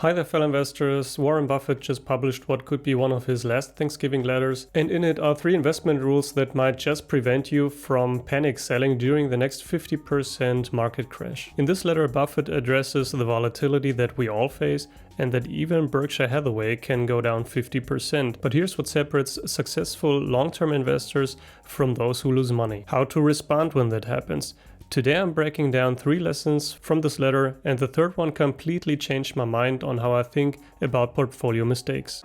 Hi there, fellow investors. Warren Buffett just published what could be one of his last Thanksgiving letters, and in it are 3 investment rules that might just prevent you from panic selling during the next 50% market crash. In this letter, Buffett addresses the volatility that we all face and that even Berkshire Hathaway can go down 50%. But here's what separates successful long-term investors from those who lose money. How to respond when that happens. Today I'm breaking down 3 lessons from this letter, and the third one completely changed my mind on how I think about portfolio mistakes.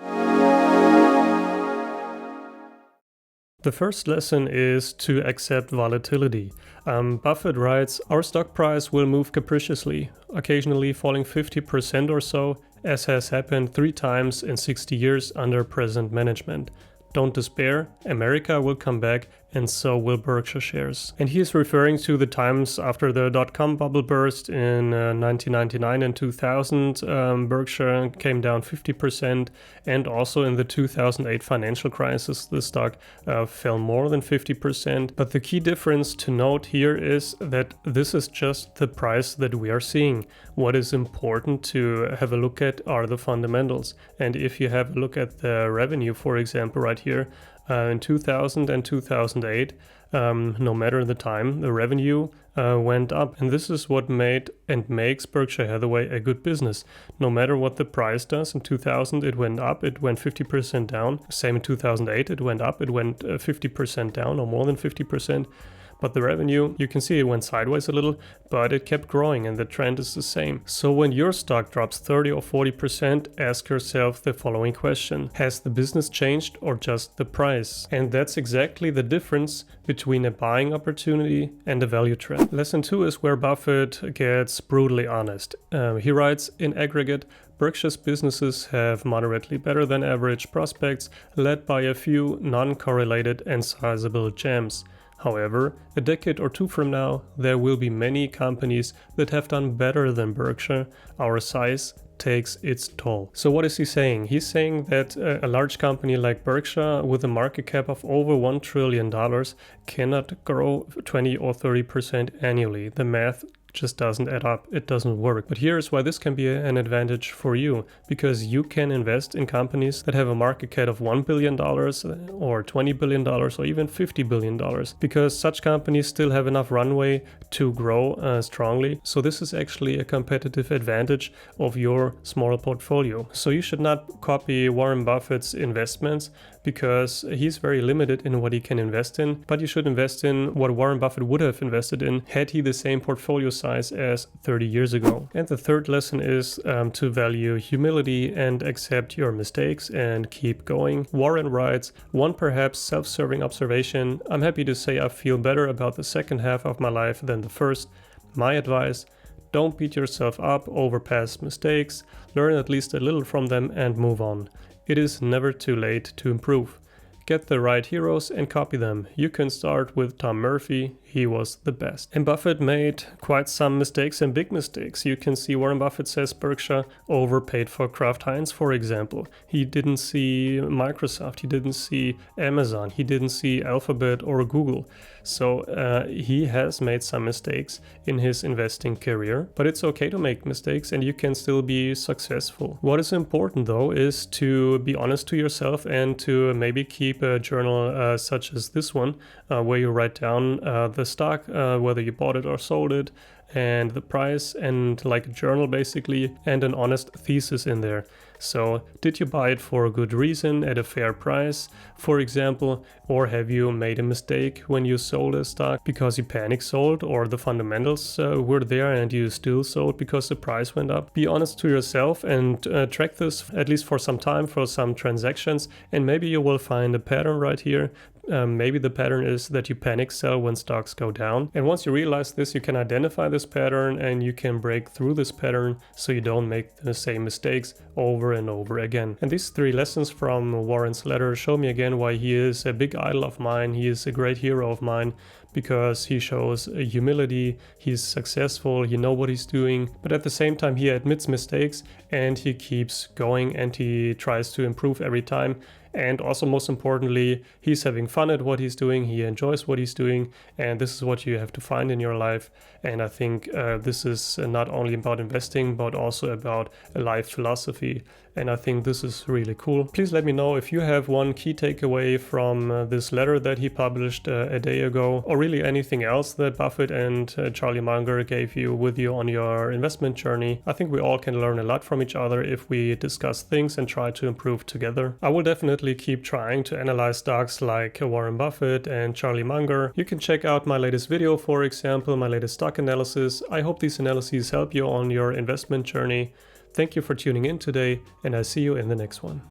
The first lesson is to accept volatility. Buffett writes, "Our stock price will move capriciously, occasionally falling 50% or so, as has happened 3 times in 60 years under present management. Don't despair, America will come back, and so will Berkshire shares." And he is referring to the times after the dot-com bubble burst in 1999 and 2000. Berkshire came down 50%, and also in the 2008 financial crisis, the stock fell more than 50%. But the key difference to note here is that this is just the price that we are seeing. What is important to have a look at are the fundamentals. And if you have a look at the revenue, for example, right here, in 2000 and 2008, no matter the time, the revenue went up. And this is what made and makes Berkshire Hathaway a good business. No matter what the price does, in 2000 it went up, it went 50% down. Same in 2008, it went up, it went 50% down or more than 50%. But the revenue, you can see it went sideways a little, but it kept growing and the trend is the same. So when your stock drops 30 or 40%, ask yourself the following question. Has the business changed or just the price? And that's exactly the difference between a buying opportunity and a value trap. Lesson 2 is where Buffett gets brutally honest. He writes, "In aggregate, Berkshire's businesses have moderately better than average prospects, led by a few non-correlated and sizable gems. However, a decade or 2 from now, there will be many companies that have done better than Berkshire. Our size takes its toll." So what is he saying? He's saying that a large company like Berkshire with a market cap of over $1 trillion cannot grow 20 or 30% annually. The math just doesn't add up. It doesn't work. But here's why this can be an advantage for you, because you can invest in companies that have a market cap of $1 billion or $20 billion or even $50 billion, because such companies still have enough runway to grow strongly. So this is actually a competitive advantage of your small portfolio. So you should not copy Warren Buffett's investments, because he's very limited in what he can invest in, but you should invest in what Warren Buffett would have invested in had he the same portfolio size as 30 years ago. And the third lesson is to value humility and accept your mistakes and keep going. Warren writes, "One perhaps self-serving observation. I'm happy to say I feel better about the second half of my life than the first. My advice, don't beat yourself up over past mistakes. Learn at least a little from them and move on. It is never too late to improve. Get the right heroes and copy them. You can start with Tom Murphy. He was the best." And Buffett made quite some mistakes and big mistakes. You can see Warren Buffett says Berkshire overpaid for Kraft Heinz, for example. He didn't see Microsoft. He didn't see Amazon. He didn't see Alphabet or Google. So he has made some mistakes in his investing career, but it's okay to make mistakes and you can still be successful. What is important though is to be honest to yourself and to maybe keep a journal such as this one, where you write down the stock, whether you bought it or sold it, and the price, and like a journal basically, and an honest thesis in there. So did you buy it for a good reason at a fair price, for example, or have you made a mistake when you sold a stock because you panic sold, or the fundamentals were there and you still sold because the price went up? Be honest to yourself and track this at least for some time, for some transactions, and maybe you will find a pattern right here. Maybe the pattern is that you panic sell when stocks go down. And once you realize this, you can identify this pattern and you can break through this pattern so you don't make the same mistakes over and over again. And these 3 lessons from Warren's letter show me again why he is a big idol of mine. He is a great hero of mine, because he shows humility, he's successful, he knows what he's doing, but at the same time he admits mistakes and he keeps going and he tries to improve every time. And also, most importantly, he's having fun at what he's doing, he enjoys what he's doing, and this is what you have to find in your life. And I think this is not only about investing, but also about a life philosophy. And I think this is really cool. Please let me know if you have one key takeaway from this letter that he published a day ago, or really anything else that Buffett and Charlie Munger gave you with you on your investment journey. I think we all can learn a lot from each other if we discuss things and try to improve together. I will definitely keep trying to analyze stocks like Warren Buffett and Charlie Munger. You can check out my latest video, for example, my latest stock analysis. I hope these analyses help you on your investment journey. Thank you for tuning in today, and I'll see you in the next one.